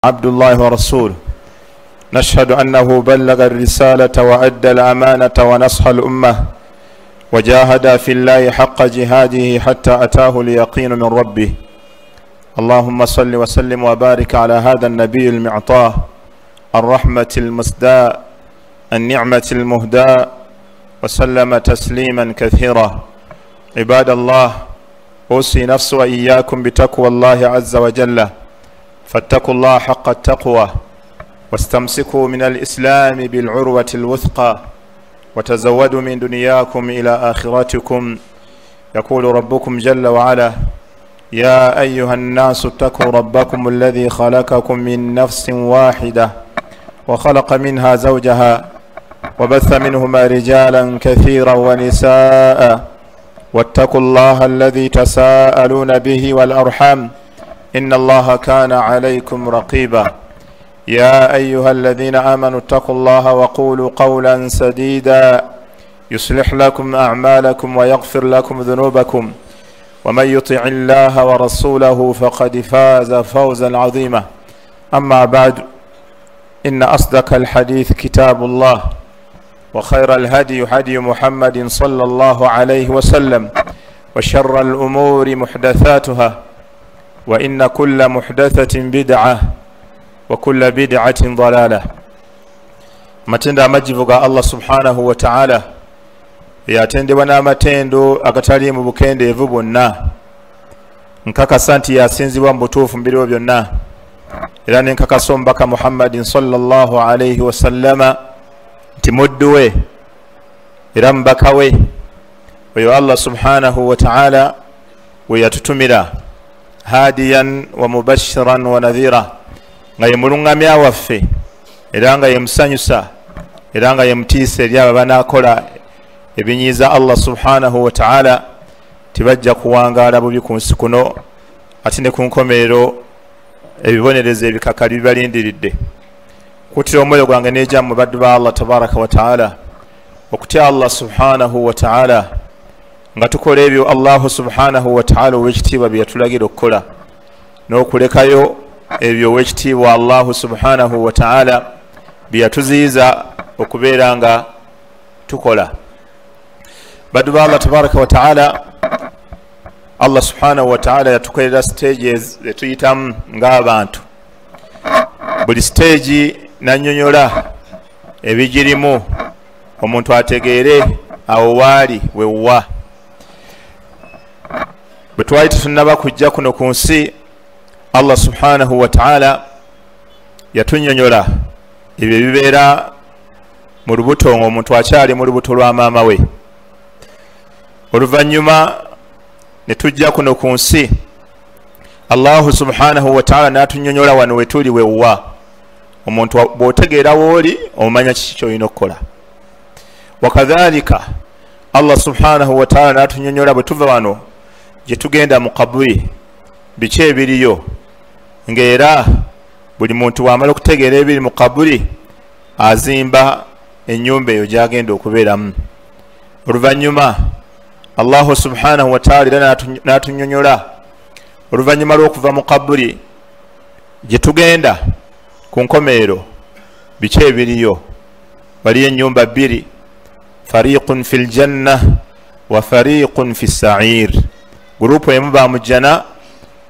عبد الله ورسوله نشهد أنه بلغ الرسالة وأدى الأمانة ونصح الأمة وجاهد في الله حق جهاده حتى أتاه اليقين من ربه. اللهم صل وسلم وبارك على هذا النبي المعطاء الرحمة المسداء النعمة المهداء وسلم تسليما كثيرا. عباد الله، أوصي نفسي وإياكم بتقوى الله عز وجل، فاتقوا الله حق التقوى واستمسكوا من الإسلام بالعروة الوثقى وتزودوا من دنياكم إلى آخرتكم. يقول ربكم جل وعلا: يا أيها الناس اتقوا ربكم الذي خلقكم من نفس واحدة وخلق منها زوجها وبث منهما رجالا كثيرا ونساء واتقوا الله الذي تساءلون به والأرحام إن الله كان عليكم رقيبا. يا أيها الذين آمنوا اتقوا الله وقولوا قولا سديدا يصلح لكم أعمالكم ويغفر لكم ذنوبكم ومن يطع الله ورسوله فقد فاز فوزا عظيما. أما بعد، إن أصدق الحديث كتاب الله وخير الهدي هدي محمد صلى الله عليه وسلم وشر الأمور محدثاتها وإن كل محدثة بدعة وكل بدعة ضلالة. matendo majivu ga Allah subhanahu wa ta'ala yatendebwa n'amatendo agatali mu bukendeevu bwonna. Nkakasa nti yasinzibwa mu butuufu mu biro byonna, era ne nkakasa omubaka Muhammadin sallallahu alayhi wa sallama nti muddu we era mubaka we oyo Allah subhanahu wa ta'ala we yatutumira hadiyan wa mubashiran wa nadhira, nga ye mulungamya waffe era nga ye musanyusa era nga ye mutiisa eri abo banaakola ebinyiiza Allah subhanahu wa ta'ala tibajja kuwangaala bubi ku nsi kuno, ate ne ku nkomerero ebibonerezo ebikakali bibalindiridde. Kutira omwoyo gwange n'ejja mu baddu ba Allah tabaraka wa ta'ala okutya Allah subhanahu wa ta'ala nga tukola ebyo Allah subhanahu wa ta'ala ow'ekitiibwa bye yatulagira okukola, n'okulekayo ebyo ow'ekitiibwa Allah subhanahu wa ta'ala bye yatuziyiza okubeera nga tukola. Baddu ba Allah tabaraka wa ta'ala, Allah subhanahu wa ta'ala yatukolera stages etuyitamu ng'abantu. Buli stage nannyonnyola ebigirimu omuntu ategeere awo waali wewwa. Bwe twali tetunnaba kujja kuno ku nsi, Allah subhanahu wa ta'ala yatunnyonnyola ebyo ebibeera mu lubuto ng'omuntu akyali mu lubuto lwa maama we. Oluvannyuma ne tujja kuno ku nsi, Allahu subhanahu wa ta'ala n'atunnyonnyola wano we tuli wewwa. Omuntu bw'otegeera w'oli omanya kiki ky'olina okukola. Wakadhalika Allah subhanahu wa ta'ala n'atunnyonnyola bwe tuva wano gye tugenda mu kaburi biki ebiriyo, ng'era buli muntu w'amala okutegeera ebiri mu kaburi azimba ennyumba eyo gy'agenda okubeeramu. Oluvannyuma Allahu subhanahu wa ta'ala era n'atunnyonnyola oluvannyuma lw'okuva mu kaburi gye tugenda ku nkomerero biki ebiriyo. Waliyo ennyumba bbiri, fariqun fil janna wa fariqun fis sa'ir. Gurupu emu ba mu jana,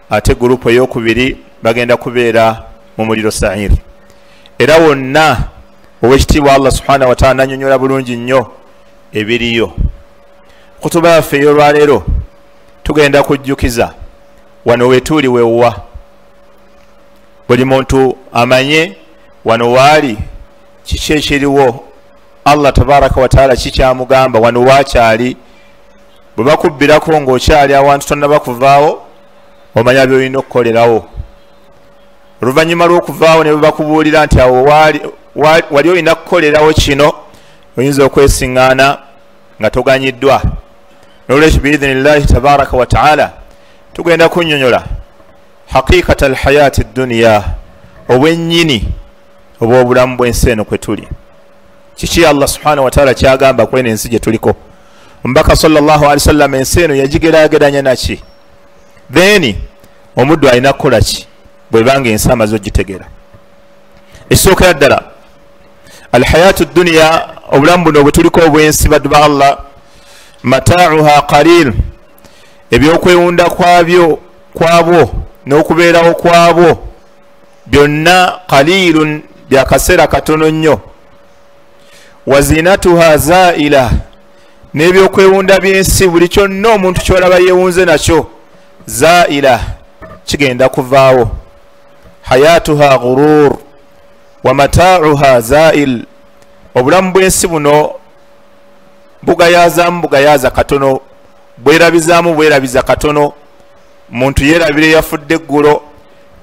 ate gurupu ey'okubiri bagenda kubeera mu muliro sa'ir. Era wonna ow'ekitiibwa Allah subhanahu wa ta'ala n'annyonnyola bulungi nnyo ebiriyo. Kutuba yaffe ey'olwaleero tugenda kujjukiza wano we tuli wewwa. Buli muntu amanye wano waali kiki ekiriwo, Allah tabaraka wa ta'ala kikyamugamba wano waakyali. Bwe bakubbirako ng'okyali awantu tonnaba kuvaawo, omanya by'olina okukolerawo. Oluvannyuma lw'okuvaawo ne bwe bakubuulira nti awo wali olina kukolerawo kino, oyinza okwesiŋŋaana nga toganyiddwa. N'olwekyo biidhinillahi tabaraka wa ta'ala tugenda kunnyonnyola haqiqata alhayaati dduniya, obwennyini obw'obulamu bw'ensi eno kwe tuli. Kiki Allah subhanahu wa ta'ala kyagamba kweno ensi gye tuliko. Omubaka sallallahu alaihi wasallam ensi eno yagigeraageranya naki? Then omuddu alina kukola ki bwe banga ensi amaze ogitegeera? essookera ddala alhayatu dunya obulamu buno bwe tuliko obwensi baddu ba Allah mata'uha qalil ebyokwewunda kwabwo n'okubeerawo kwabwo byonna qalilun byakaseera katono nnyo wazinatuha zaila n'ebyokwewunda by'ensi buli kyonna omuntu kyolaba yeewunze nakyo zaila kigenda kuvaawo hayatuha ghurur wa mata'uha zail obulamu bw'ensi buno bugayaza katono bwerabiza katono muntu yerabire yafudde eggulo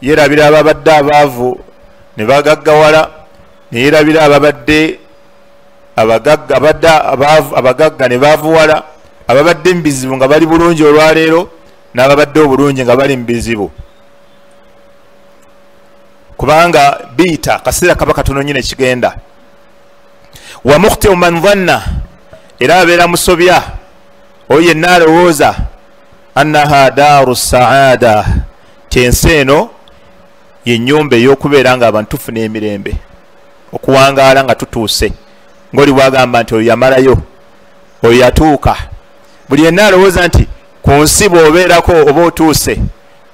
yerabira ababadde abaavu ne bagaggawala ne yerabira ababadde abagagga ne baavuwala ababadde mbizibu nga bali bulungi olwaleero n'ababadde obulungi nga bali mbizibu kubanga biita kaseera kaba katono nyine kigenda wa mukhtiu man dhanna era abeera musobya oyo yenna alowooza annaha daaru saada kyensi eno yennyumba ey'okubeera nga abantu tufuna emirembe okuwangaala nga tutuuse ng'oli bwagamba nti oyo yamalayo oyo yatuuka buli yenna alowooza nti ku nsi bw'obeerako oba otuuse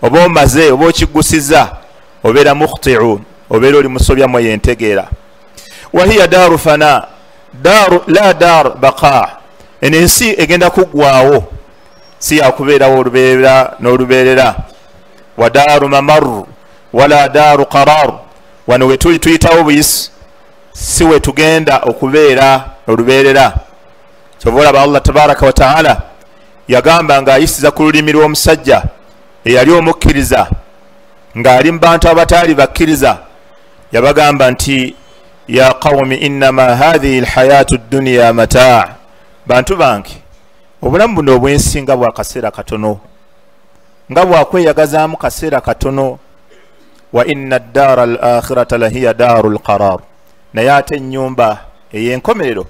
oba omaze oba okiggusiza obeera mukhti'un obeera oli musobyamu yentegeera wahiya daaru fana la daar baqa eno ensi egenda kuggwaawo si yakubeerawo olubeerera n'olubeerera wa daaru mamaru wala daaru qarar wano we tuli tuyitawo buyisi si we tugenda okubeera olubeerera kyova olaba Allah tabaraka wa taala yagamba ng'ayisiza ku lulimi lw'omusajja eyali omukkiriza ng'ali mu bantu abataali bakkiriza yabagamba nti ya qawmi innama hadhihi alhayatu dunya mataa bantu bange obulamu buno obwensi nga bwakaseera katono nga bwakweyagazaamu kaseera katono wa inna ad-dara al-akhirata lahiya daru al-qarar naye ate ennyumba ey'enkomerero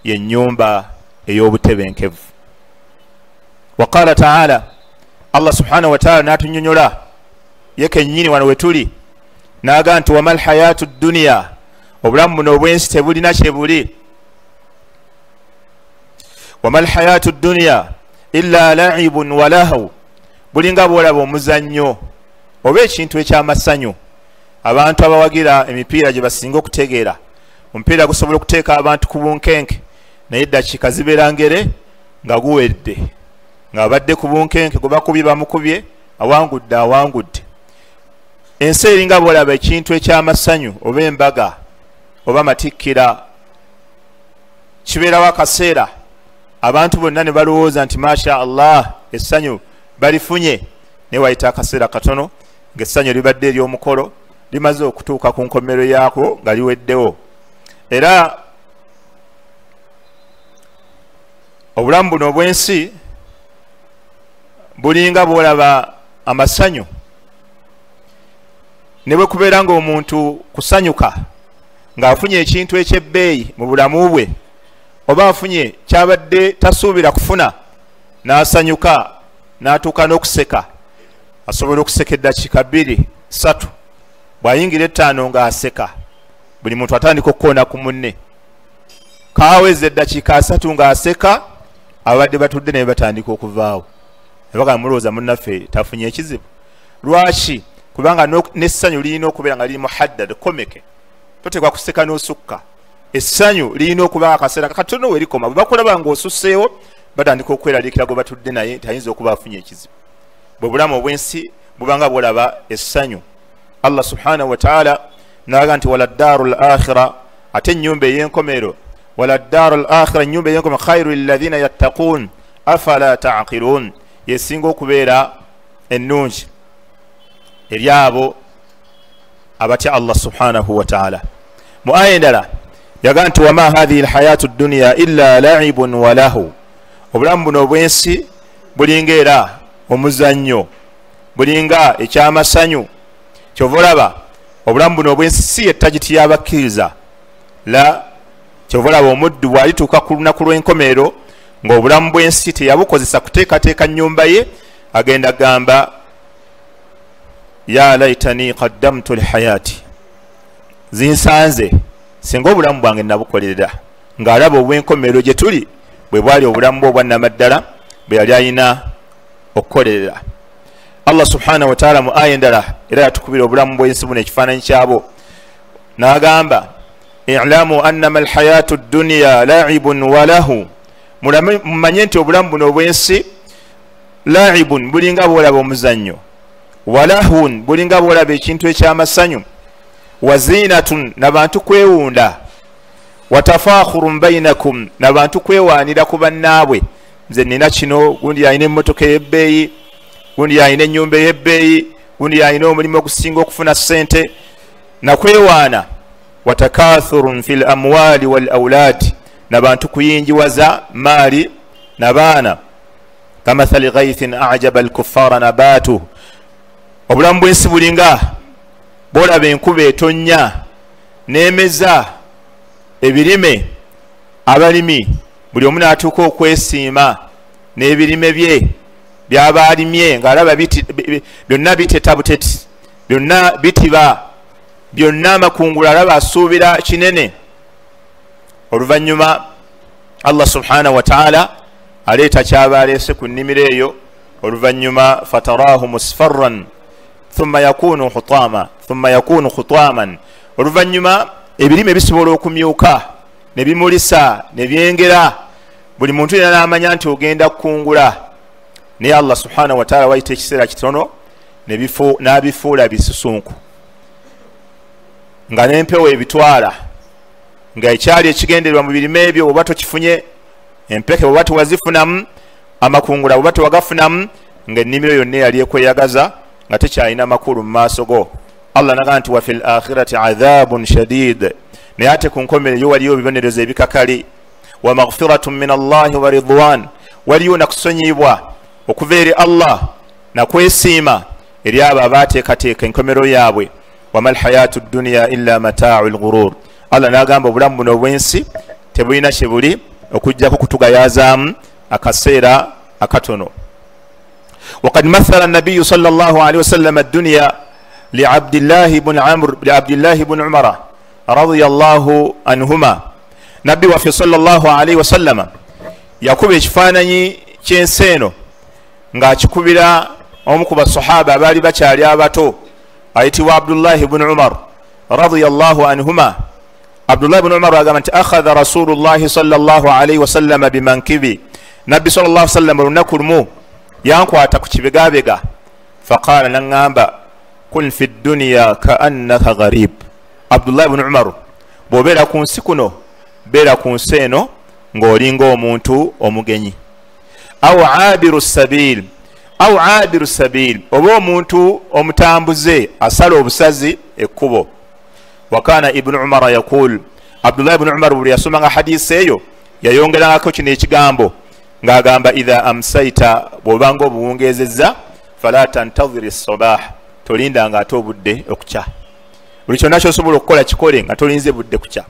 y'ennyumba ey'obutebenkevu wa qala ta'ala Allah subhanahu wa ta'ala n'atunyonyola ye kennyini wano we tuli n'aga nti wamal hayatu dunya obulamu buno obwensi tebulina kyebuli wamal hayatu dunya illa la'ibun wa lahu bulinga bwolaba omuzannyo oba ekintu ekyamasanyu abantu abawagira emipiira gye basinga okutegeera omupiira gusobola okuteeka abantu ku bunkenke naye eddakiika zibeera ngere nga guwedde ng'abadde ku bunkenke gwe bakubye bamukubye awangudde ensi eringa bwolaba ekintu ekyamasanyu oba embaga oba matikkira kibeerawo akaseera abantu bonna ne balowooza nti masha Allah essanyu balifunye naye wayita akaseera katono ng'essanyu libadde ery'omukolo limaze okutuuka ku nkomero yaako nga liweddewo era obulamu buno obw'ensi bulinga bwolaba amasanyu ne bwe kubeera ng'omuntu kusanyuka ng'afunye ekintu eky'ebbeeyi mu bulamu bwe oba afunye kyabadde tasuubira kufuna n'asanyuka n'atuuka n'okuseka asobola okuseka eddakiika 2-3 bw'ayingira 5 ng'aseka buli muntu atandika okukoona ku munne kaaweza eddakiika 3 ng'aseka abadde batudde naye batandika okuvaawo ebaga mulowooza munnaffe tafunye ekizibu lwaki kubanga n'essanyu lirina okubeera nga liri muhaddad komeke totekwa kuseka n'osukka essanyu lirina okuba akaseera katono we likoma bwe bakulaba ng'osusseewo batandika okweraliikira gwe batudde naye tayinza okuba afunye ekizibu bwe bulamu obw'ensi bubanga bwolaba essanyu Allah subhanahu wa ta'ala n'aga nti wala ddaaru al-akhira ate ennyumba ey'enkomero wala ddaaru al-akhira ennyumba ey'enkomero khairu lilladhina yattaquun afala ta'qiluun yesinga okubeera ennungi eri abo abatya Allah subhanahu wa ta'ala mu aya endala yaga nti wama hadhihi alhayatu dunya illa la'ibun wa lahu obulamu buno obw'ensi bulinga era omuzannyo bulinga ekyamasanyu kyova olaba obulamu buno obw'ensi si yettagiti y'abakkiriza la kyova olaba omuddu bw'alituuka ku lunaku lw'enkomerero ng'obulamu bw'ensi teyabukozesa kuteekateeka nnyumba ye agenda gamba ya laitani qaddamtu lihayati zinsanze singa obulamu bwange nabukolerera ng'alaba obw'enkomerero gye tuli bwe bwali obulamu bwe obwannamaddala bwe yali alina okukolerera. Allah subhanahu wa ta'ala mu aya endala era yatukubira obulamu bw'ensi buno ekifaananyi kyabo n'agamba i'lamu annama alhayatu dduniya la'ibun wa lahu, mumanye nti obulamu buno obw'ensi la'ibun bulinga bw'olaba omuzannyo, wa lahun bulinga bw'olaba ekintu eky'amasanyu, wa zinatun n'abantu kwewunda, wa tafakhurun bainakum n'abantu kwewaanira ku bannaabwe. Nze nina kino, gundi yalina emmotoka ey'ebbeeyi, gundi yalina ennyumba ey'ebbeeyi, gundi yalina omulimu ogusinga okufuna ssente, nakwewaana. Wa takathurun fil amwali wal awlaadi n'abantu kuyinjiwaza maali n'abaana. Kamathali ghaythin a'jaba al-kuffara nabatuhu, obulamu bw'ensi bulinga bw'olaba enkuba etonnya n'emeza ebirime, abalimi buli omu n'atuuka okwesiima n'ebirime bye by'aba alimye ng'alaba byonna biteta buteti, byonna bitiba, byonna amakungula alaba asuubira kinene. Oluvannyuma Allah subhanahu wa ta'ala aleeta kyaba aleese ku nnimiro eyo. Oluvannyuma fataraahu musfarran thumma yakunu khutaman, oluvannyuma ebirime bisobola okumyuka ne bimulisa ne byengera, buli muntu yena n'amanya nti ogenda kukungula. Naye Allah subhanahu wa ta'ala wayita ekiseera kitono n'abifuula bisusunku, nga n'empewo ebitwala, nga ekyali ekigenderwa mu birime ebyo bw'oba tokifunye, empeke bw'oba tewazifunamu, amakungula bw'oba tewagafunamu, nga ennimiro yonna yali ekweyagaza nga tekyalina makulu mu maaso go. Allah naga nti wa fil akhirati adhabun shadid, naye ate ku nkomerero waliyo ebibonerezo ebikakali. Wa maghfiratun min Allahi wa ridwan, waliyo nakusonyibwa okuva eri Allah nakwesiima eri abo abaateekateeka enkomerero yaabwe. Wama alhayatu dduniya illa mataa'u lghurur, Allah n'agamba obulamu buno obw'ensi tebulina kye buli okujjako kutugayazaamu akaseera akatono. وقد مثل النبي صلى الله عليه وسلم الدنيا لعبد الله بن عمر رضي الله عنهما. نبي وفي صلى الله عليه وسلم يكوب ekifaananyi ky'ensi eno ng'akikubira omu ku basahaba abaali bakyali abato ayitibwa Abdullahi ibn Umar radiyallahu anhuma. Abdullahi ibn Umar agamba nti akhadha rasulullahi sallallahu alayhi wasallam bimankibi, nabbi sallallahu alayhi wasallam olunaku lumu yankwata ku kibegabega, faqala naŋŋamba kun fi dduniya kaannaka gharib. Abdullahi ibn Umar, bw'obeera ku nsi kuno beera ku nsi eno ng'olinga omuntu omugenyi, aw abiru sabil, oba omuntu omutambuze asala obusazi ekkubo. Wa kana ibn Umar yaqul, Abdullahi ibn Umar buli yasomanga hadisi eyo yayongerangako kino ekigambo ng'agamba idha amsayta, bw'obanga obuwungeezezza, fala tantadhiri as-sabah, tolindanga ate obudde okukya. Buli kyonna ky'osobola okukola kikole nga tolinze budde kukya.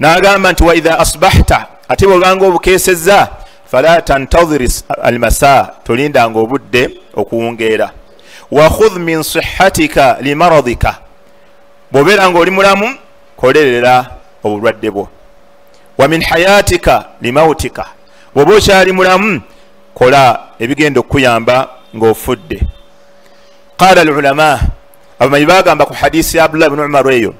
N'agamba nti wa idha asbahta, ate bw'obanga obukeesezza, fala tantadhiri al-masa, tolindanga obudde okuwungeera. Wa khudh min sihhatika limaradika, bw'obeera ng'oli mulamu kolerera obulwadde bwo. Wa min hayatika limautika, bw'oba okyali mulamu kola ebigenda okuyamba ng'ofudde. Qala al-ulama, abamanyi bagamba ku hadisi ya Abdullah ibn Umar eyo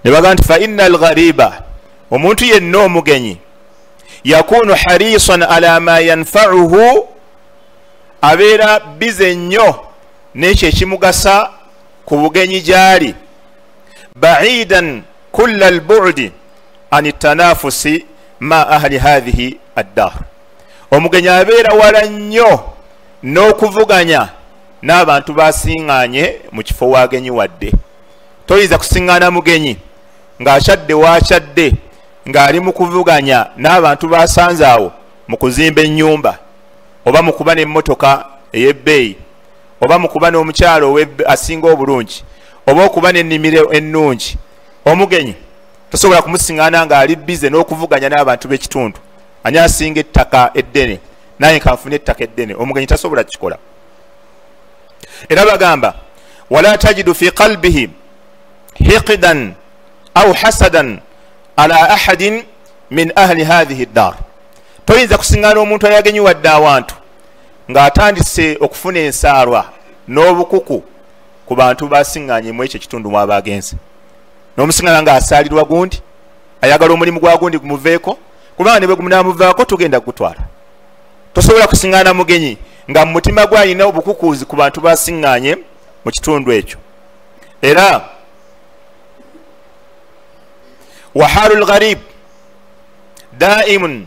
ne bagamba nti fa inna al-ghariba, omuntu yenna omugenyi, yakunu harisan ala ma yanfa'uhu, abeera bize nnyo n'ekyo ekimugasa ku bugenyi gy'ali, ba'idan kulla al-bu'di an tanafusi ma ahli hadhihi ad-dar, omugenyi abeera wala nnyo n'okuvuganya n'abantu basiŋŋaanye mu kifo waagenyi wadde. Toyinza kusiŋŋaana mugenyi ng'akyadde waakyadde ng'ali mu kuvuganya n'abantu basanze awo mu kuzimba ennyumba, oba mu kuba n'emmotoka ey'ebbeeyi, oba mu kuba n'omukyalo asinga obulungi, oba okuba n'ennimiro ennungi. Omugenyi tosobola kumusiŋŋaana ng'ali bize n'okuvuganya n'abantu b'ekitundu. Ani asinga ettaka eddene naye kanfuna ettaka eddene, omugenyi tasobola kikola. Era bagamba wala tajidu fi qalbihi حقدا أو حسدا على أحد من أهل هذه الدار toyinza kusiŋŋaana omuntu ayagenyiwadde awantu ng'atandise okufuna ensaalwa n'obukuku ku bantu basiŋŋaanye mu ekyo ekitundu mwaba agenze n'omusiŋŋaana ng'asaalirwa gundi ayagala omulimu gwa gundi gumuveeko kubanga ne bwe gumunaamuvaako tugenda kugutwala. Tosobola kusiŋŋaana mugenyi nga mu mutima gwe alina obukukuuzi ku bantu basiŋŋaanye mu kitundu ekyo. Era wahalul gharib daimun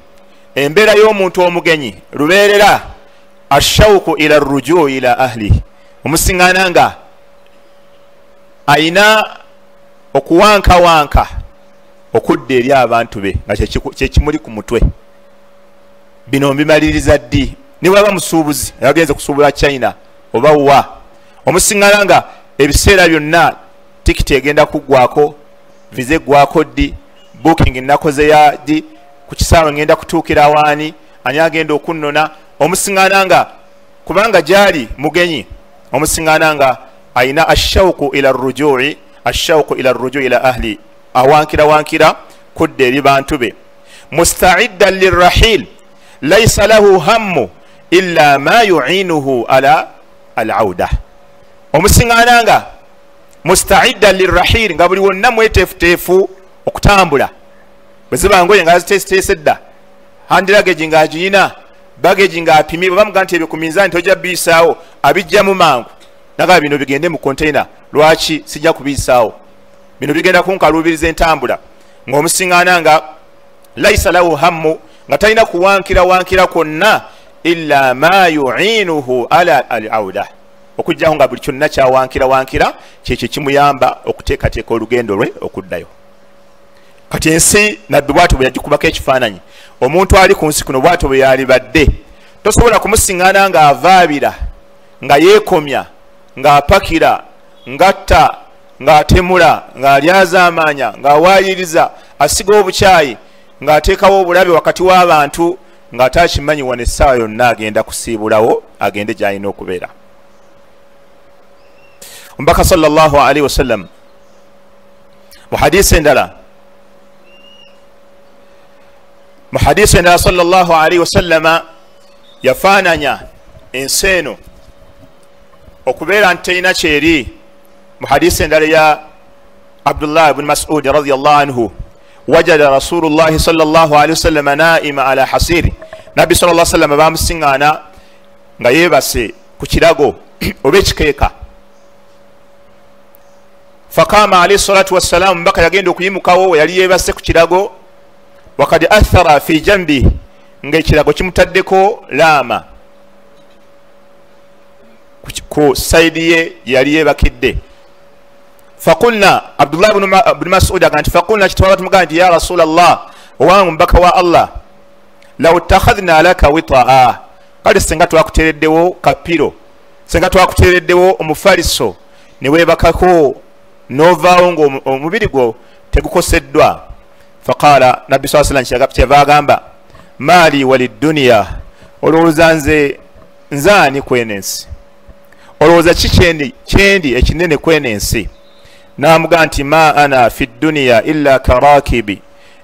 embeera y'omuntu omugenyi lubeerera ashauku ila rujuu ila ahlihi omusiŋŋaana nga ayina okuwankawanka okudda eri abantu be nga kyekimuli ku mutwe. Bino mbimaliriza ddi niwaba musuubuzi ayagenze kusuubula China oba wa omusiŋŋaana nga ebiseera byonna tikiti egenda kuggwako vize eggwako ddi booking nakoze ya ddi ku kisaawe ngenda kutuukira awaani ani agenda okunnona. Omusiŋŋaana nga kubanga gyali mugenyi omusiŋŋaana nga ayina ashauku ila rujui ila ahli awankira kudda eri bantu be. Musta'iddan lirrahil laysa lahu hammu illa ma yu'inuhu ala al-auda. Omusiŋŋaana nga musta'iddan lirrahil nga buli wonna mweteefuteefu okutambula bwe ziba ngoye nga ziteesedda handi luggage ng'agiyina baggage ng'apimye bwe bamugaa nti ebyo ku minzaani tojja biyisaawo abijjamu mangu naga bino bigende mu container lwaki sijja kubiyisaawo bino bigenda kunkaluubiriza entambula. Ng'omusiŋŋaana nga laysa lahu hammu nga talina kuwankira kwonna illa ma yu'inuhu ala al-auda okujjaho nga buli kyonna kyawankira kyekyo kimuyamba okuteekateeka olugendo lwe okuddayo. Kati ensi nabbi bw'atyo bwe yagikubako ekifaananyi omuntu ali ku nsi kuno bw'atyo bwe yalibadde tosobola kumusiŋŋaana ng'avaabira nga yeekomya ng'apakira ng'atta ng'atemula ng'alyazaamaanya ng'awaayiriza asiga obukyayi ng'ateekawo obulabe wakati w'abantu ng'ate akimanyi wano essaawa yonna agenda kusiibulawo agende gy'alina okubeera. Omubaka sallallahu alaihi wasallam mu hadiisi endala sallallahu alaihi wasallama yafaananya ensi eno okubeera nti terina kyeri. Mu hadiisi endala ya Abdullah ibn Mas'ud radiyallahu anhu wajada rasulullahi sallallahu alaihi wasallama naima ala hasiri nabbi sallallahu alaihi wasallama bamusiŋŋaana nga yeebase ku kirago oba ekikeeka. Fakama alaihi salatu wassalamu mbaka yagenda okuyimukawo we yali yeebase ku kirago wakad athara fi jambi ng'ekirago kimutaddeko laama ku sayidi ye yali yeebakidde. Fakulna Abdullah ibn Mas'ud aganti fakulna kitwala tumugaa nti ya rasulallah owangu mbaka wa Allah law takhadhna laka witaa kale senga twakuteereddewo kapiro senga twakuteereddewo omufaliso ne weebakako novaawo ng'omubiri gwo tegukoseddwa. Faqala nabbi sallallahu alaihi wasallam kyava agamba maali waliddunya olowooza nzaani kwenensi olowooza kyendi ekinene kwenensi. N'amugaa nti ma ana fi dduniya illa karakibi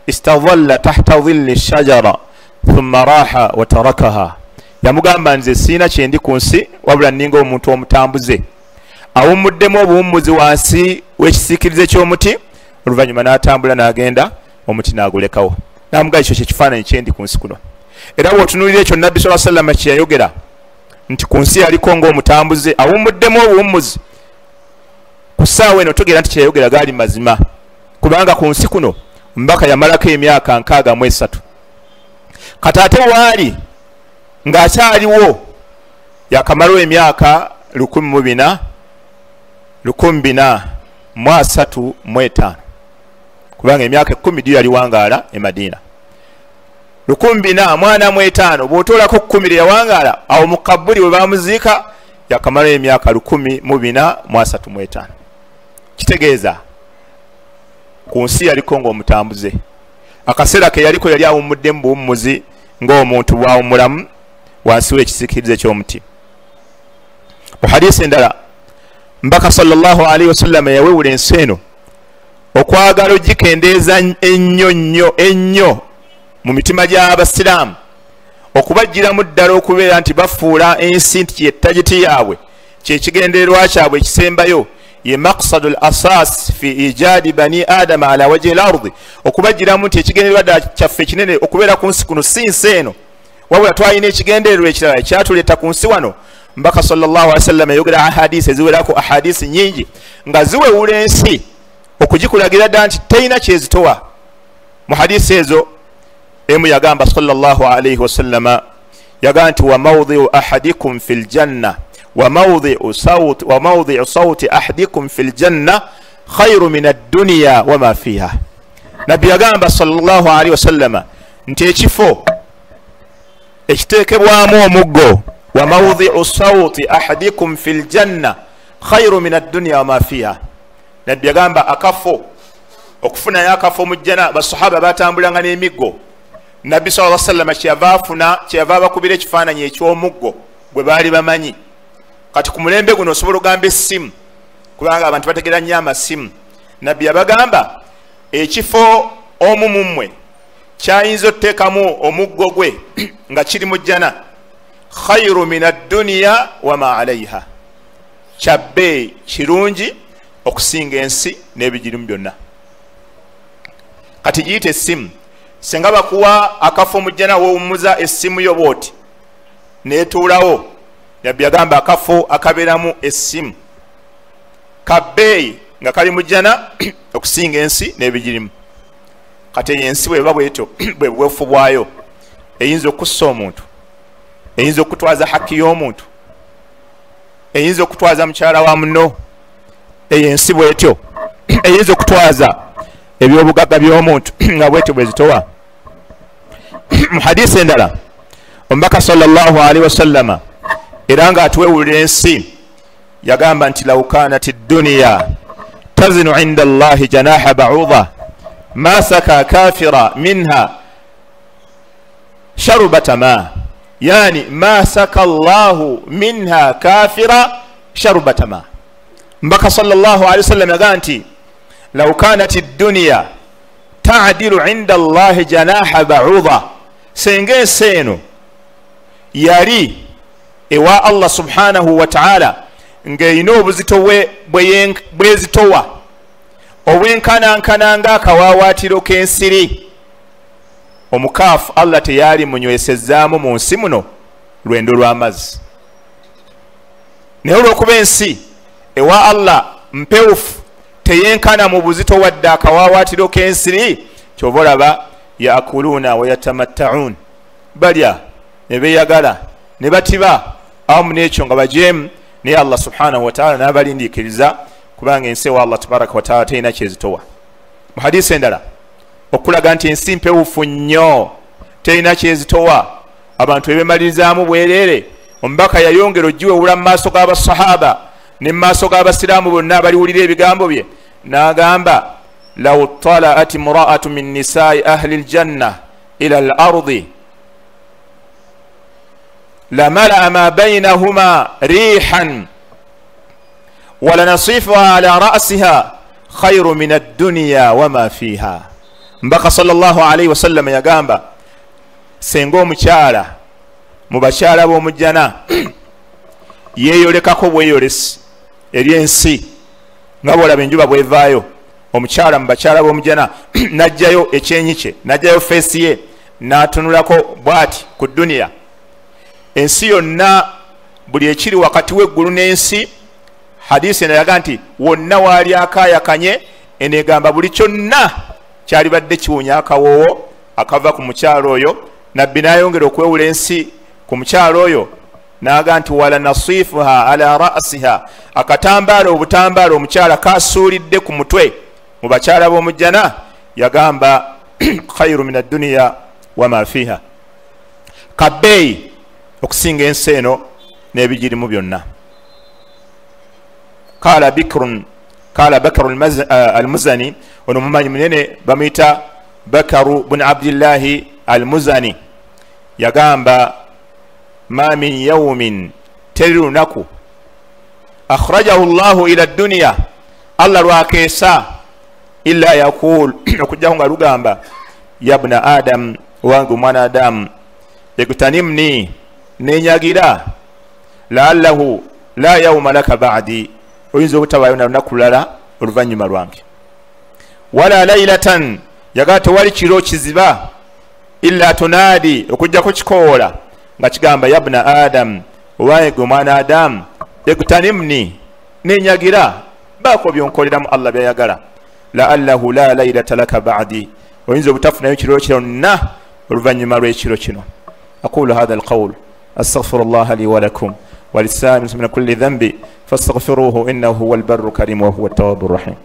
istadalla tahta dhilli shajara thumma raha wa tarakaha. Yamugamba nze siina kyendi ku nsi wabula nninga omuntu omutambuze awummuddemu obuwummuzi wansi w'ekisiikirize ky'omuti oluvannyuma n'atambula n'agenda omuti n'agulekawo. N'amugaa ekyo kyekifaananyi kyendi ku nsi kuno. Era bw'otunuulira ekyo nabbi sallallahu alaihi wasallam kye yayogera nti ku nsi yaliko ng'omutambuze awummuddemu obuwummuzi ku ssaawa eno togera nti kyeyayogera gaali mazima kubanga ku nsi kuno mbaka yamalako emyaka 63. Kati ate waali ng'akyaliwo yakamalawo emyaka 1435 kubanga emyaka 10 dio yali wangaala e Madina. 1435 bw'otoolako 10 yawangaala awo mu kabuli we baamuziika yakamalawo emyaka 1435. Kitegeeza ku nsi yaliko ng'omutambuze akaseera ke yaliko yali awummudde mu buwummuzi ng'omuntu bw'awummulamu wansi w'ekisiikirize ky'omuti. Mu hadiisi endala mbaka sallallahu alaihi wasallam yawewula ensi eno okwagala ogikendeeza ennyo mu mitima gy'abasiraamu okubagiramu ddala okubeera nti bafuula ensi nti yettagiti yaabwe kyekigendererwa kyabwe ekisembayo ye maqsadu l asas fi ijadi bani adama ala wajhi l ardi okubagiramu nti ekigendererwa ddala kyaffe kinene okubeera ku nsi kuno si nsi eno wabula twalina ekigendererwa ekirala ekyatuleeta ku nsi wano. Mbaka sallallahu alaihi wasallam yayogera ahadisi eziwerako ahadisi nyingi nga ziwewula ensi okugikulagira ddala nti teyina kyezitowa. Mu hadisi ezo emu yagamba sallallahu alaihi wasallama yagamba nti wa mawdhi'u ahadikum fil janna wa mawdhi'u sawti ahadikum fil janna khairu min ad-dunya wa ma fiha. Nabbi yagamba sallallahu alaihi wasallama nti ekifo ekiteekebwamu omuggo wa mawdhi'u sawti ahadikum fil janna khairu min ad-dunya wa ma fiha. Nabbi yagamba akafo okufunayo akafo mu jjana basahaba batambulanga n'emiggo. Nabbi sallallahu alaihi wasallam kyava bakubira ekifaananyi eky'omuggo gwe baali bamanyi. Kati ku mulembe guno osobola ogamba essimu kubanga abantu bategera nnyo amasimu. Nabbi yabagamba ekifo omu mu mmwe kyayinza otuteekamu omuggo gwe nga kiri mu jjana khairu min ad-dunya wa ma alayha, kyabbe kirungi okusinga ensi n'ebigirimu byonna. Kati giyite essimu. Senga bakuwa akafo mu jjana woowummuza essimu yo bw'oti neetuulawo. Nabbi yagamba akafo akabeeramu essimu kabbeeyi nga kali mu jjana okusinga ensi n'ebigirimu. Kati ensi bweba bwetyo bwe bwefu bwayo eyinza okussa omuntu, eyinza okutwaza haki y'omuntu, eyinza okutwaza mukyala wa muno. Eyo ensi bwetyo eyinza okutwaza ebyobugagga by'omuntu nga bwetyo bwezitowa. Mu hadisi endala omubaka sallallahu alaihi wasallama era nga atuwewulira ensi yagamba nti law kanat ad-dunya tazinu inda Allahi janaha ba'udha ma saka kafira minha sharubata ma, yani ma saka Allahu minha kafira sharubata ma. Mbaka sallallahu alaihi wasallam yagamba nti law kanat ad-dunya ta'dilu inda Allahi janaha ba'udha, senga ensi eno yali ewa Allah subhanahu wa ta'ala ng'erina obuzito bwezitowa obwenkanankana ng'akawawaatiro k'ensiri, omukaafu Allah teyali munywesezaamu mu nsi muno lwendo lw'amazzi. Naye olw'okuba ensi ewa Allah mpewufu teyenkana mu buzito wadde akawawaatiro k'ensiri, kyova olaba yaakuluuna wa yatamatta'uun, balya ne beeyagala ne batiba awamu n'ekyo nga bajeemu, naye Allah subhanahu wa ta'ala n'abalindiikiriza kubanga ensi ewa Allah tabaraka wa ta'ala terina kyezitowa. Mu hadisi endala okulaga nti ensi mpewufu nnyo terina kyezitowa, abantu ebemalirizaamu bwereere. Omubaka yayongera ogiwewula mu maaso g'abasahaba ne mu maaso g'abasiraamu bonna abaliwulira ebigambo bye n'agamba law tala'at imra'atu min nisaa'i ahli aljanna ila al-ardi lamala'a ma baynahuma rihan walanasifuha ala ra'siha khairu min ad-dunya wama fiha. Mbaka sallallahu alaihi wasallam yagamba senga omukyala mu bakyala b'omujjana yeeyolekako bweyolesi eri ensi nga bwolaba enjuba bwevaayo, omukyala mu bakyala b'omujjana n'ajjayo ekyenyi kye, n'ajjayo feesi ye n'atunulako bw'ati ku duniya. Ensi yonna buli ekiri wakati w'eggulu n'ensi, hadisi enayaga nti wonna waali akaayakanye, enegamba buli kyonna kyali badde kiwunya akawoowo akava ku mukyalo oyo. Nabbi n'ayongera okwewula ensi ku mukyalo oyo n'aga nti wala nasifuha ala ra'siha, akatambaala obutambaala omukyala kasuulidde ku mutwe mu bakyala b'omujjana, yagamba khairu min ad-dunya wama fiha, kabbeeyi okusinga ensi eno n'ebigirimu byonna. Kala Bakr al-Muzani, ono mumanyi munene bamuyita Bakaru bun Abdillahi al-Muzani, yagamba ma min yawmin, teri lunaku akhrajahu Allahu ila dunya, Allah lwakeesa illa yaqul okujja nga lugamba ya ibn adam wangu mwana adam ekutanimni nenyagira la'allahu la yawma laka ba'di oyinza obutabayo na lunaku lulala oluvannyuma lwange wala laylatan yagala tewali kiro kiziba illa tunadi okujjako kikoola nga kigamba ya ibn adam owange mwana adam ekutanimni nenyagira baako byonkoleramu Allah byayagala la'allahu la laylata laka ba'di oyinza obutafunayo kiro kyonna oluvannyuma lw'ekiro kino aqulu hadha alqawl astaghfirullah li wa lakum ولسائر المسلمين من كل ذنب فاستغفروه إنه هو البر الكريم وهو التواب الرحيم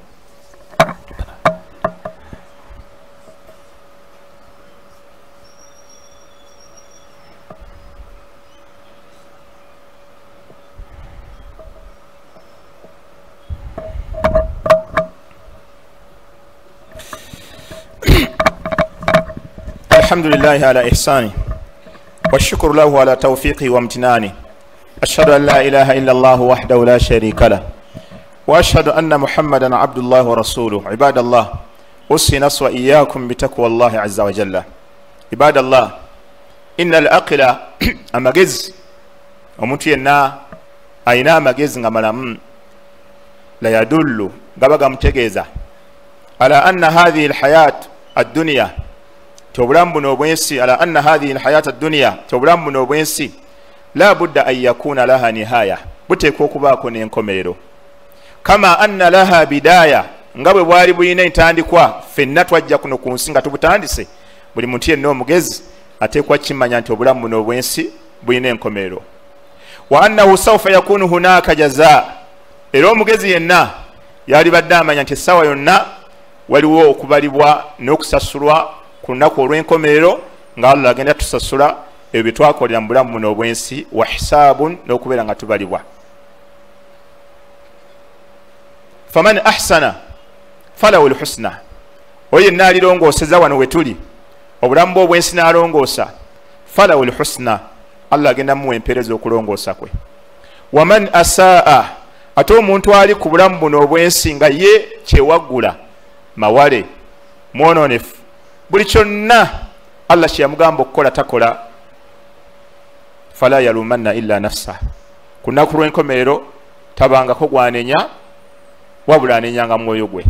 الحمد لله على إحسانه والشكر له على توفيقه وامتنانه أشهد أن لا إله إلا الله وحده لا شريك له وأشهد أن محمدا عبد الله ورسوله عباد الله أوصي نفسي وإياكم بتقوى الله عز وجل عباد الله إن الأقل أمجز ومتينا أينا مجز غملام لا يدل غبغا متجزا على أن هذه الحياة الدنيا تبرم بنوبينسي على أن هذه الحياة الدنيا تبرم بنوبينسي لا بد أن يكون لها نهاية بتكوكباكو نينكوميرو كما أن لها بداية ngabe bwali buyina entandikwa fenna twajja kuno ku nsi nga tubutandise buli muntu yenna omugezi ateekwa kimanya nti obulamu buno obwensi buyina enkomerero wa annahu sawfa yakunu hunaka jazaa era omugezi yenna yali badde amanya nti essaawa yonna waliwo okubalibwa n'okusasulwa ku lunaku olw'enkomerero nga Allah agenda tusasula ebyo bye twakolera mu bulamu buno obwensi wa hisaabun n'okubeera nga tubalibwa faman ahsana falawu lhusna oyo yenna alirongoseza wano wetuli obulamu bwe obwensi n'alongoosa falawu lhusna Allah agenda muwa empeereza okulongoosa kwe waman asaa ate omuntu ali ku bulamu buno obwensi nga ye kyewaggula mawale mwononefu buli kyonna Allah kye yamugamba okukola takola fala yalumanna illa nafsa ku lunaku lw'enkomerero tabangako gwanenya wabula anenyanga mwoyo gwe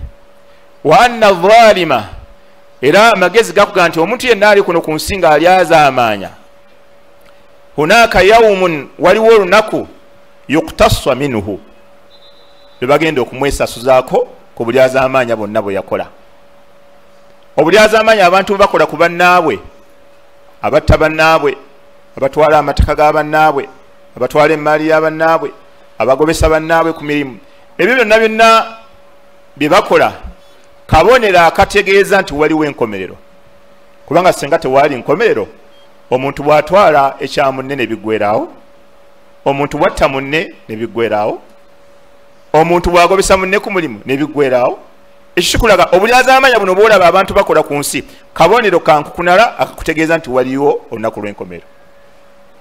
wa anna dhalima era amagezi gakuga nti omuntu yenna ali kuno ku nsi nga alyazaamaanya hunaka yawmun waliwo olunaku yuktaswa minhu lwe bagenda okumwesasuzaako ku bulyazaamaanya bonna bwe yakola obulyazaamaanya abantu bakola ku bannaabwe abatta bannaabwe abatwala amataka ga bannaabwe abatwala emmaali ya bannaabwe abagobesa bannaabwe ku mirimu ebyo byonna byonna bye bakola kabonero akategeeza nti waliwo enkomerero kubanga senga tewaali nkomerero omuntu bw'atwala ekya munne ne biggweerawo omuntu bwatta munne ne biggweerawo omuntu bw'agobesa munne ku mulimu ne biggweerawo ekyo kikulaga obulyazaamanya buno bw'olaba abantu bakola ku nsi kabonero kankukunala akakutegeeza nti waliwo olunaku lw'enkomerero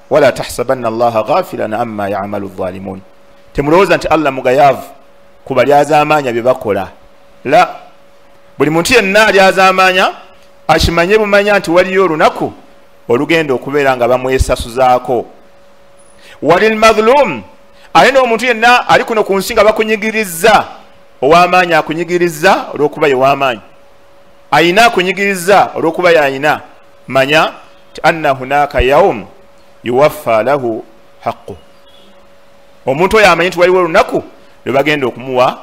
wala tahsabanna allaha ghafilan amma ya'malu adh-dhalimun temulowooza nti Allah mugayaavu ku balyazaamaanya bye bakola la buli muntu yenna alyazaamaanya akimanye bumanya nti waliyo olunaku olugenda okubeera nga bamwesasuzaako walil madhlum ate n'omuntu yenna ali kuno ku nsi nga bakunyigirizza ow'amaanyi akunyigirizza olw'okuba ye w'amaanyi ayina akunyigirizza olw'okuba ye ayina manya ti anna hunaka yawm yuwaffa lahu haqqu omuntu oyo amanyi nti waliwo olunaku lwe bagenda okumuwa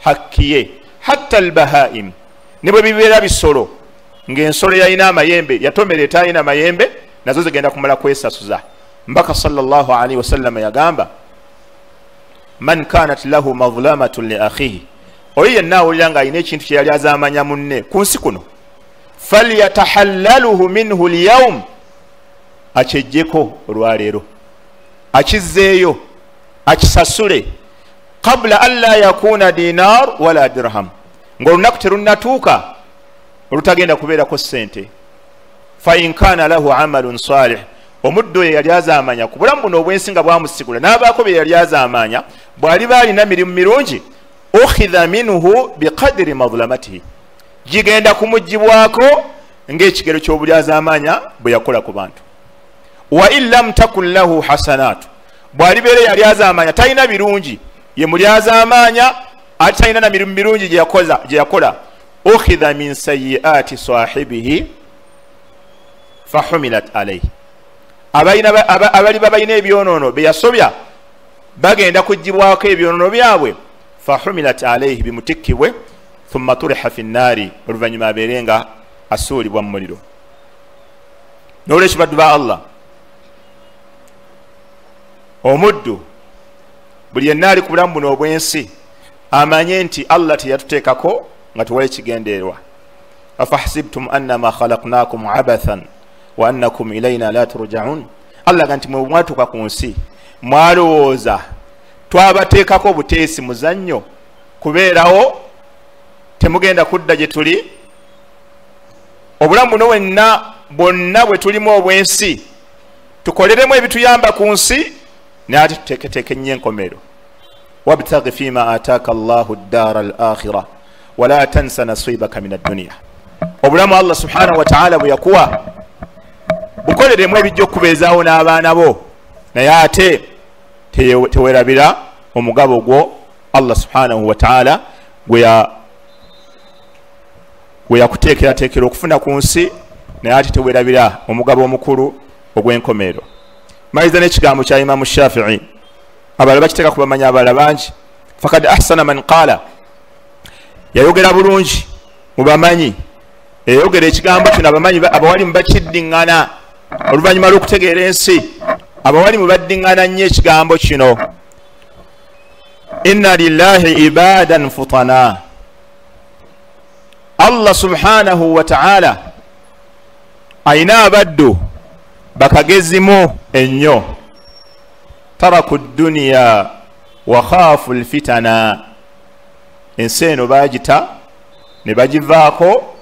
hakki ye hatta albahaim ne bwe bibeera bisolo ng'ensolo yalina amayembe yatomera etaalina amayembe nazo zigenda kumala kwesasuza mbaka sallallahu alaihi wasallam yagamba man kanat lahu madhlamatun li akhihi oyo yenna awulira ng'alina ekintu kye yali azaamanya munne ku nsi kuno falyatahallaluhu minhu lyawm akyejjeko olwaleero akizzeeyo akisasule qabla an la yakuna dinar wala dirham ng'olunaku terunnatuuka olutagenda kubeerako ssente fa in kana lahu amalun salih omuddu oyo yali azaamanya ku bulamu buno obwensi nga bwamusigula n'abaako bye yali azaamanya bw'aliba alina mirimu mirungi ukhidha minhu biqadri madhlamatihi gigenda kumujjibwako ng'ekigero ky'obulyazaamaanya bwe yakola ku bantu. Wa in lam takun lahu hasanatu, bw'alibeera yalyazaamaanya talina birungi, ye mulyazaamaanya ate talina na mirimu mirungi gye yakola, ukhidha min sayyi'ati sahibihi fahumilat alayhi, abali babalina ebyonoono bye yasobya bagenda kugibwako ebyonoono byabwe, fahumilat alayhi, bimutikkibwe, thumma turiha fi nnaari, oluvannyuma abeere nga asuulibwa mu muliro. N'olwekyo baddu ba Allah, omuddu buli yenna ali ku bulamu buno obw'ensi amanye nti Allah teyatuteekako nga tuwala ekigendeerwa. afahsibtum annama khalaqnakum abathan wa annakum ilayna la turja'un, Allah ga nti mwe mwatuuka ku nsi mwalowooza twabateekako obuteesi muzannyo kubeerawo temugenda kudda gye tuli. Obulamu buno wenna bwonna bwe tulimu obw'ensi tukoleremu ebituyamba ku nsi naye ate tuteeketeeke nnyo enkomero. wabtaghi fima ataaka Allahu ddara al-akhira wala tansa nasibaka min ad-dunya. Obulamu Allah subhanahu wa ta'ala bwe yakuwa bukoleremu ebijja okubeezaawo n'abaana bo, naye ate teweerabira omugabo gwo Allah subhanahu wa ta'ala gwe yakuteekerateekera okufuna ku nsi, naye ate teweerabira omugabo omukulu ogw'enkomero. Maliza n'ekigambo kya Imamu Shafi'i, abalala bakiteeka kubamanya abalala bangi. Fakad ahsana man qaala, yayogera bulungi mu bamanyi, yayogera ekigambo kino abamanyi abawalimu bakiddiŋŋana oluvannyuma lw'okutegeera ensi, abawalimu baddiŋŋana nnyo ekigambo kino. Inna lillahi ibadan futana, Allah subhanahu wa ta'ala ayina abaddu bakagezimu ennyo. Taraku dduniya wa khaafu lfitana, ensi eno baagita ne bagivaako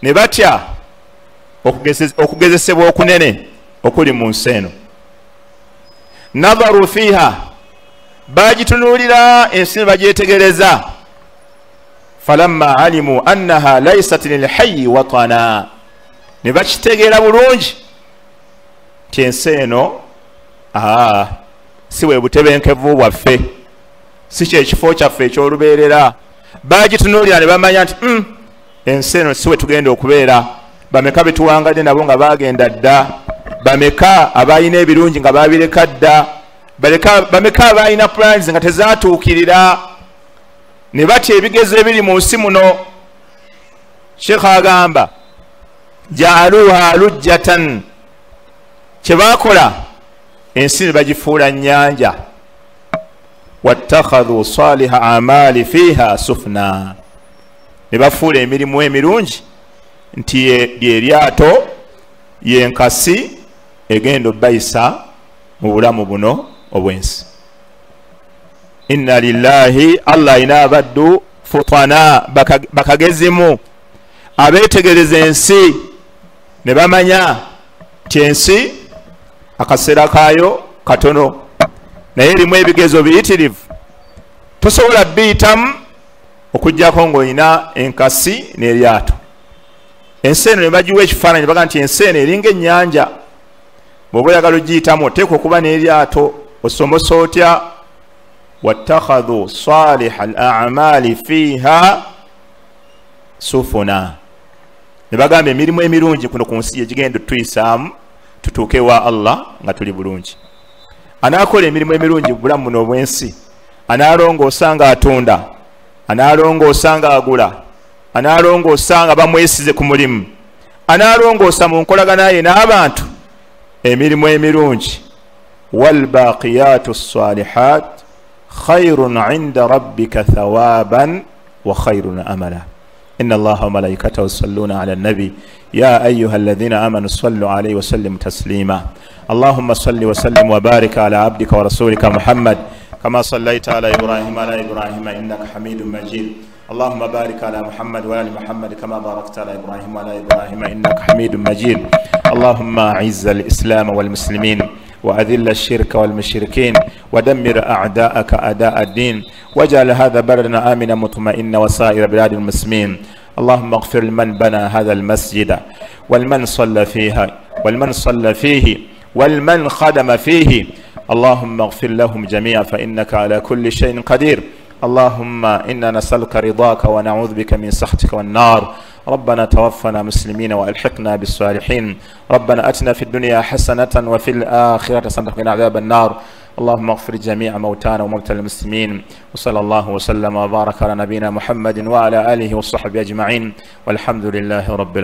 ne batya okugezesebwa okunene okuli mu nsi eno. Nadharu fiha, bagitunuulira ensi ne bagyetegereza. Falamma alimu annaha laysat lilhayyi watana, ne bakitegeera bulungi nti ensi eno si bwe butebenkevu bwaffe, si kyekifo kyaffe ekyolubeerera. Bagitunuulira ne bamanya nti ensi eno si we tugenda okubeera. Bameka betuwangadde nabo nga bagenda dda, bameka abalina ebirungi nga babireka dda, bameka abalina plans nga tezaatuukirira. Ne batya ebigezo ebiri mu nsi muno. Sheikh agamba jaaluha lujjatan, kyebakola ensi ne bagifuula nnyanja. wattakhadhu saliha amali fiha sufna, ne bafuula emirimu emirungi nti lyeryato yenkasi egenda obbayisa mu bulamu buno obw'ensi. Inna lillahi, Allah ayina abaddu futana, bakagezimu abeetegereza ensi ne bamanya nti ensi akaseera kaayo katono, naye erimu ebigezo biyitirivu. Tosobola biyitamu okuggyako ng'olina enkasi n'eryato. Ensi eno ne bagiwa ekifaananyi, baga nti ensi eno eringa ennyanja, bw'oba oyagala ogiyitamu oteekwa okuba n'eryato. Osomosa otya? wattakhadhu saliha al-a'mali fiha sufuna, ne bagamba emirimu emirungi kuno ku nsi egigenda tuyisaamu tutuuke wa Allah nga tuli bulungi. Anaakola emirimu emirungi bulamu buno obw'ensi, anaalongoosa nga atunda, anaalongoosa nga agula, anaalongoosa nga bamwesize ku mulimu, anaalongoosa mu nkolagana ye n'abantu, emirimu emirungi. walbaqiyatu ssalihat khayrun 'inda rabbika thawaban wa khayrun amala. inna Allaha wa malaikatahu yusalluna 'ala an-nabi ya ayyuha alladhina amanu sallu 'alayhi wa sallimu taslima. Allahumma salli wa sallim wa barik ala abdika wa rasulika Muhammad kama sallaita ala Ibrahim wa ala Ibrahim innaka Hamidum Majid. Allahumma barik ala Muhammad wa ala Muhammad kama barakta ala Ibrahim wa ala Ibrahim innaka Hamidum Majid. Allahumma a'izz al-islam wal muslimin وأذل الشرك والمشركين ودمر أعداءك أعداء الدين واجعل هذا بلدنا آمنا مطمئنا وسائر بلاد المسلمين. اللهم اغفر لمن بنى هذا المسجد والمن صلى فيه والمن خدم فيه، اللهم اغفر لهم جميعا فإنك على كل شيء قدير. اللهم إنا نسألك رضاك ونعوذ بك من سخطك والنار. ربنا توفنا مسلمين وألحقنا بالصالحين. ربنا أتنا في الدنيا حسنة وفي الآخرة حسنة وقنا عذاب النار. اللهم اغفر جميع موتانا وموتى المسلمين، وصلى الله وسلم وبارك على نبينا محمد وعلى آله وصحبه أجمعين، والحمد لله رب العالمين.